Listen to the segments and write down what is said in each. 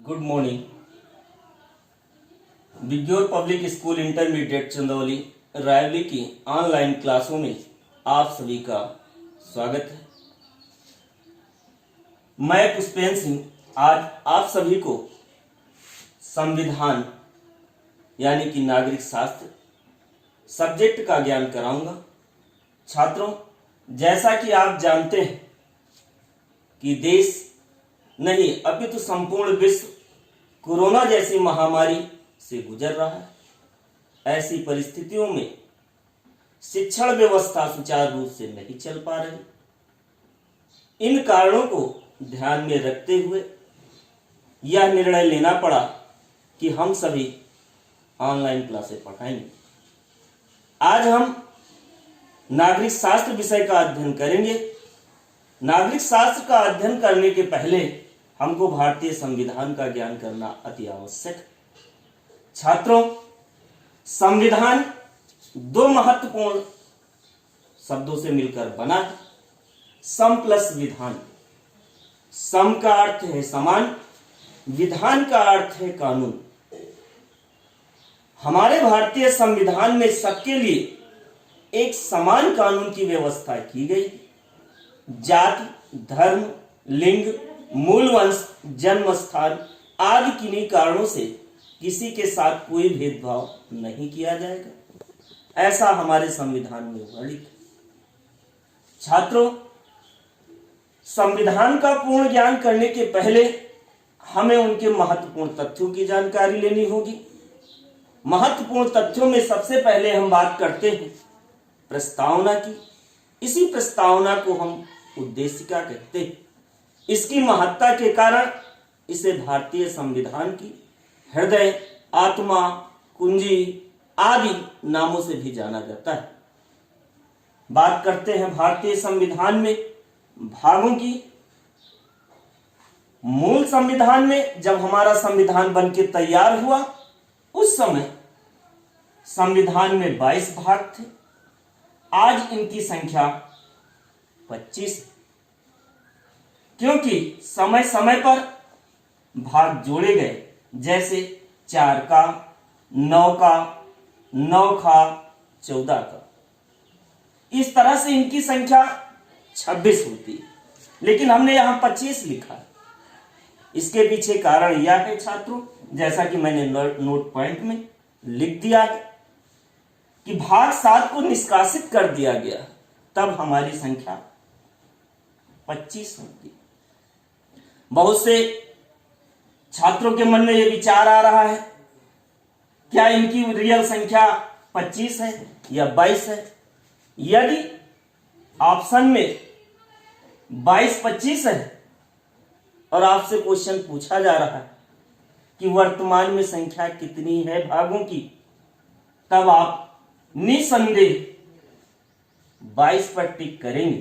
Good morning. Bigyor public school intermediate Chandauli Raiwali की online क्लासों में आप सभी का स्वागत है। मैं पुष्पेंद्र सिंह आज आप सभी को संविधान यानी कि नागरिक शास्त्र सब्जेक्ट का ज्ञान कराऊंगा। छात्रों, जैसा कि आप जानते हैं कि देश नहीं अपितु संपूर्ण विश्व कोरोना जैसी महामारी से गुजर रहा है। ऐसी परिस्थितियों में शिक्षण व्यवस्था सुचारू रूप से नहीं चल पा रही। इन कारणों को ध्यान में रखते हुए यह निर्णय लेना पड़ा कि हम सभी ऑनलाइन क्लासेस पढ़ाएंगे। आज हम नागरिक शास्त्र विषय का अध्ययन करेंगे। नागरिक शास्त्र का अध्ययन करने के पहले हमको भारतीय संविधान का ज्ञान करना अति आवश्यक है। छात्रों, संविधान दो महत्वपूर्ण शब्दों से मिलकर बना है, सम प्लस विधान। सम का अर्थ है समान, विधान का अर्थ है कानून। हमारे भारतीय संविधान में सबके लिए एक समान कानून की व्यवस्था की गई। जाति, धर्म, लिंग, मूल वंश, जन्म स्थान आदि किन्हीं कारणों से किसी के साथ कोई भेदभाव नहीं किया जाएगा, ऐसा हमारे संविधान में वर्णित है। छात्रों, संविधान का पूर्ण ज्ञान करने के पहले हमें उनके महत्वपूर्ण तथ्यों की जानकारी लेनी होगी। महत्वपूर्ण तथ्यों में सबसे पहले हम बात करते हैं प्रस्तावना की। इसी प्रस्तावना को हम उद्देशिका कहते हैं। इसकी महत्ता के कारण इसे भारतीय संविधान की हृदय, आत्मा, कुंजी आदि नामों से भी जाना जाता है। बात करते हैं भारतीय संविधान में भागों की। मूल संविधान में जब हमारा संविधान बनके तैयार हुआ उस समय संविधान में 22 भाग थे। आज इनकी संख्या 25 है, क्योंकि समय समय पर भाग जोड़े गए, जैसे 4 का, 9 का, 9 का, 14 का। इस तरह से इनकी संख्या 26 होती है, लेकिन हमने यहां 25 लिखा है। इसके पीछे कारण यह है छात्रों, जैसा कि मैंने नोट पॉइंट में लिख दिया है कि भाग 7 को निष्कासित कर दिया गया, तब हमारी संख्या 25 होती। बहुत से छात्रों के मन में यह विचार आ रहा है, क्या इनकी रियल संख्या 25 है या 22 है? यदि ऑप्शन में 22-25 है और आपसे क्वेश्चन पूछा जा रहा है कि वर्तमान में संख्या कितनी है भागों की, तब आप निसंदेह 22 पर टिक करेंगे,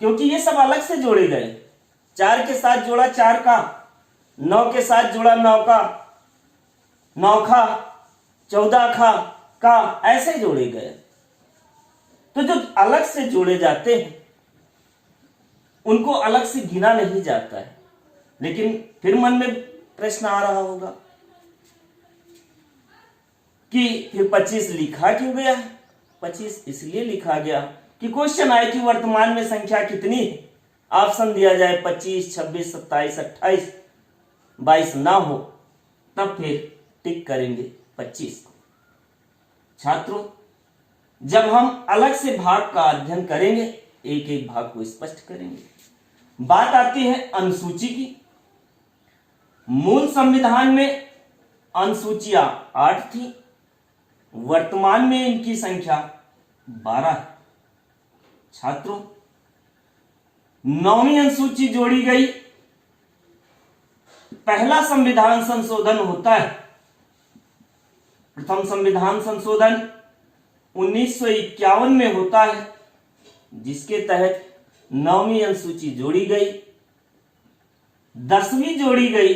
क्योंकि ये सब अलग से जोड़े गए। 4 के साथ जोड़ा 4 का, 9 के साथ जोड़ा 9 का, 9 का, 14 का ऐसे जोड़े गए। तो जो अलग से जोड़े जाते हैं उनको अलग से गिना नहीं जाता है। लेकिन फिर मन में प्रश्न आ रहा होगा कि फिर 25 लिखा क्यों गया है? 25 इसलिए लिखा गया कि क्वेश्चन आए कि वर्तमान में संख्या कितनी है। ऑप्शन दिया जाए 25, 26, 27, 28, 22 ना हो, तब फिर टिक करेंगे 25 को। छात्रों, जब हम अलग से भाग का अध्ययन करेंगे, एक एक भाग को स्पष्ट करेंगे। बात आती है अनुसूची की। मूल संविधान में अनुसूचियां 8 थी, वर्तमान में इनकी संख्या 12 है। छात्रों, 9वीं अनुसूची जोड़ी गई। पहला संविधान संशोधन होता है, प्रथम संविधान संशोधन 1951 में होता है, जिसके तहत 9वीं अनुसूची जोड़ी गई। 10वीं जोड़ी गई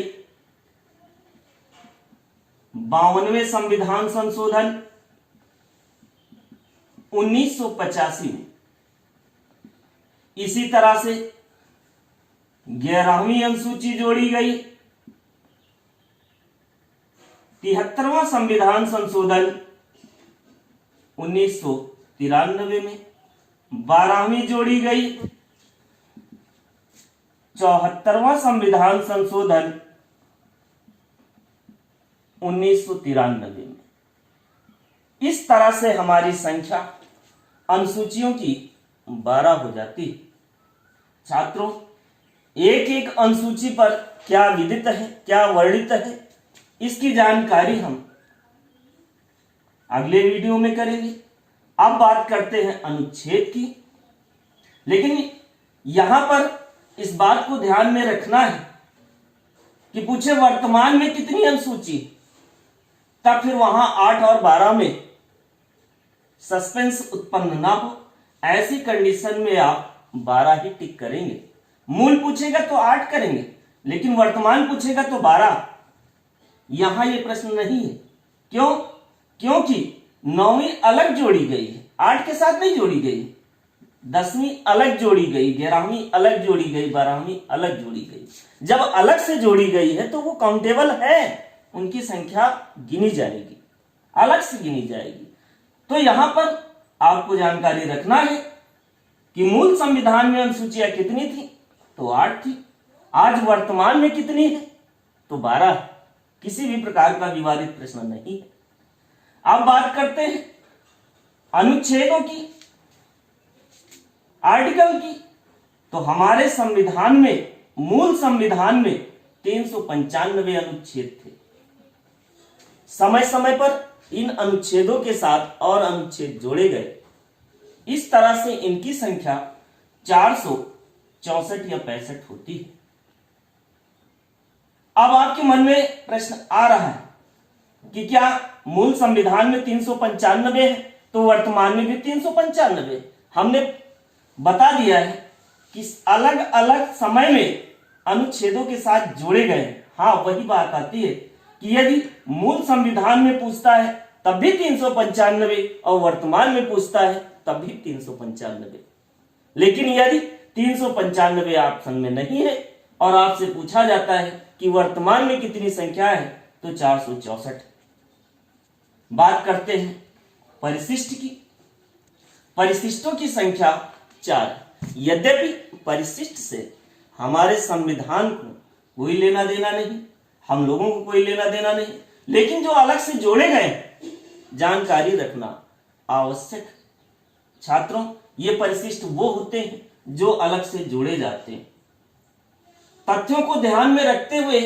52वें संविधान संशोधन 1985 में। इसी तरह से 11वीं अनुसूची जोड़ी गई 73वां संविधान संशोधन 1993 में, 12वीं जोड़ी गई 74वां संविधान संशोधन 1993 में। इस तरह से हमारी संख्या अनुसूचियों की 12 हो जाती है। छात्रों, एक एक अनुसूची पर क्या विदित है, क्या वर्णित है, इसकी जानकारी हम अगले वीडियो में करेंगे। अब बात करते हैं अनुच्छेद की। लेकिन यहां पर इस बात को ध्यान में रखना है कि पूछे वर्तमान में कितनी अनुसूची, तब फिर वहां 8 और 12 में सस्पेंस उत्पन्न ना हो। ऐसी कंडीशन में आप 12 ही टिक करेंगे। मूल पूछेगा तो 8 करेंगे, लेकिन वर्तमान पूछेगा तो 12। यहां यह प्रश्न नहीं है। क्यों? क्योंकि 9वीं अलग जोड़ी गई है, 8 के साथ नहीं जोड़ी गई। 10वीं अलग जोड़ी गई, 11वीं अलग जोड़ी गई, 12वीं अलग जोड़ी गई। जब अलग से जोड़ी गई है तो वो काउंटेबल है, उनकी संख्या गिनी जाएगी, अलग से गिनी जाएगी। तो यहां पर आपको जानकारी रखना है कि मूल संविधान में अनुसूचियां कितनी थी, तो 8 थी। आज वर्तमान में कितनी है, तो 12। किसी भी प्रकार का विवादित प्रश्न नहीं है। अब बात करते हैं अनुच्छेदों की, आर्टिकल की। तो हमारे संविधान में, मूल संविधान में 395 अनुच्छेद थे। समय समय पर इन अनुच्छेदों के साथ और अनुच्छेद जोड़े गए। इस तरह से इनकी संख्या 464 या 65 होती है। अब आपके मन में प्रश्न आ रहा है कि क्या मूल संविधान में 395 है तो वर्तमान में भी 395? हमने बता दिया है कि अलग अलग समय में अनुच्छेदों के साथ जोड़े गए। हाँ, वही बात आती है कि यदि मूल संविधान में पूछता है तब भी 395 और वर्तमान में पूछता है तब भी 395। लेकिन यदि 395 ऑप्शन में नहीं है और आपसे पूछा जाता है कि वर्तमान में कितनी संख्या है, तो 464। बात करते हैं परिशिष्ट की। परिशिष्टों की संख्या 4। यद्यपि परिशिष्ट से हमारे संविधान को कोई लेना देना नहीं, हम लोगों को कोई लेना देना नहीं, लेकिन जो अलग से जोड़े गए जानकारी रखना आवश्यक। छात्रों, ये परिशिष्ट वो होते हैं जो अलग से जोड़े जाते हैं। तथ्यों को ध्यान में रखते हुए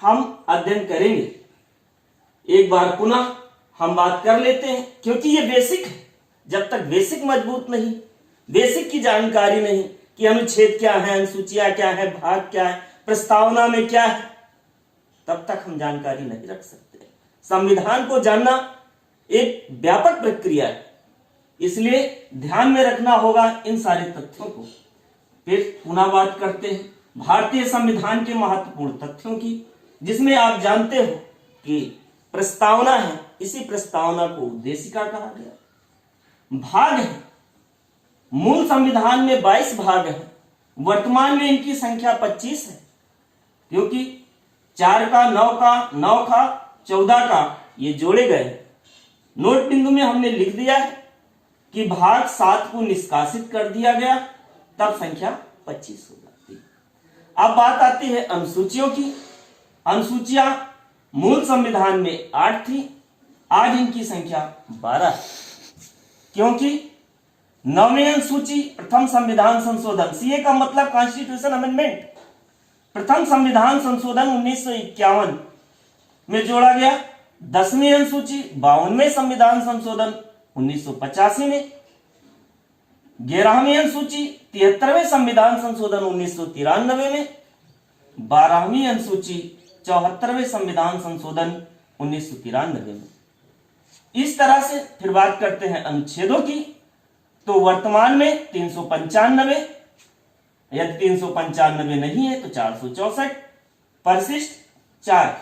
हम अध्ययन करेंगे। एक बार पुनः हम बात कर लेते हैं, क्योंकि ये बेसिक है। जब तक बेसिक मजबूत नहीं, बेसिक की जानकारी नहीं कि अनुच्छेद क्या है, अनुसूचियां क्या है, भाग क्या है, प्रस्तावना में क्या है, तब तक हम जानकारी नहीं रख सकते। संविधान को जानना एक व्यापक प्रक्रिया है, इसलिए ध्यान में रखना होगा इन सारे तथ्यों को। फिर पुनः बात करते हैं भारतीय संविधान के महत्वपूर्ण तथ्यों की, जिसमें आप जानते हो कि प्रस्तावना है, इसी प्रस्तावना को उद्देशिका कहा गया। भाग है, मूल संविधान में 22 भाग है, वर्तमान में इनकी संख्या 25 है, क्योंकि 4 का 9 का 9 का 14 का ये जोड़े गए। नोट बिंदु में हमने लिख दिया है कि भाग 7 को निष्कासित कर दिया गया, तब संख्या 25 हो जाती है। अब बात आती है अनुसूचियों की। अनुसूचियां मूल संविधान में 8 थी, आज इनकी संख्या 12 है, क्योंकि 9वीं अनुसूची प्रथम संविधान संशोधन, सीए का मतलब कॉन्स्टिट्यूशन अमेंडमेंट, प्रथम संविधान संशोधन 1951 में जोड़ा गया। 10वीं अनुसूची 52वें संविधान संशोधन 1985 में, 11वीं अनुसूची 73वें संविधान संशोधन 1993 में, 12वीं अनुसूची 74वें संविधान संशोधन 1993 में। इस तरह से फिर बात करते हैं अनुच्छेदों की। तो वर्तमान में 395, यदि 395 नहीं है तो 464, परिशिष्ट 4।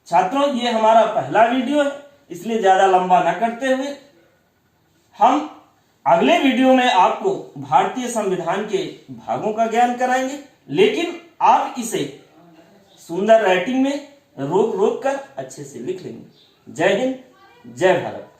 छात्रों, ये हमारा पहला वीडियो है, इसलिए ज्यादा लंबा ना करते हुए हम अगले वीडियो में आपको भारतीय संविधान के भागों का ज्ञान कराएंगे। लेकिन आप इसे सुंदर राइटिंग में रोक रोक कर अच्छे से लिख लेंगे। जय हिंद, जय भारत।